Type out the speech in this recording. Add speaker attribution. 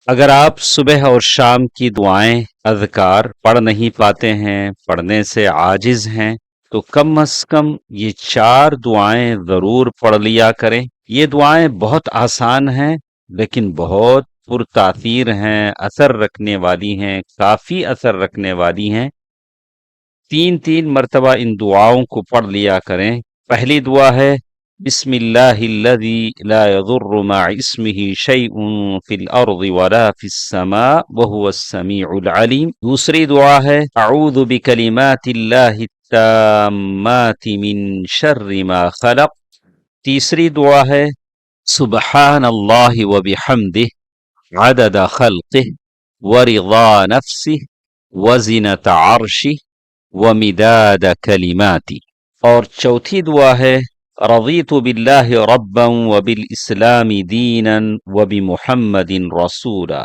Speaker 1: اگر آپ صبح اور شام کی دعائیں اذکار پڑھ نہیں پاتے ہیں، پڑھنے سے عاجز ہیں، تو کم از کم یہ 4 دعائیں ضرور پڑھ لیا کریں۔ یہ دعائیں بہت آسان ہیں لیکن بہت پرتاثیر ہیں، اثر رکھنے والی ہیں، کافی اثر رکھنے والی ہیں۔ 3 مرتبہ ان دعاؤں کو پڑھ لیا کریں۔ پہلی دعا ہے بسم اللہ الذی لا یضر مع اسمہ شیء فی الارض ولا فی السماء وهو السمیع العلیم۔ دوسری دعا ہے اعوذ بکلمات اللہ التامات من شر ما خلق۔ تیسری دعا ہے سبحان اللہ وبحمدہ عدد خلقہ ورضا نفسہ وزنة عرشہ ومداد کلماتی۔ اور چوتھی دعا ہے رضیت باللہ ربا وبالاسلام دینا وبمحمد رسولا۔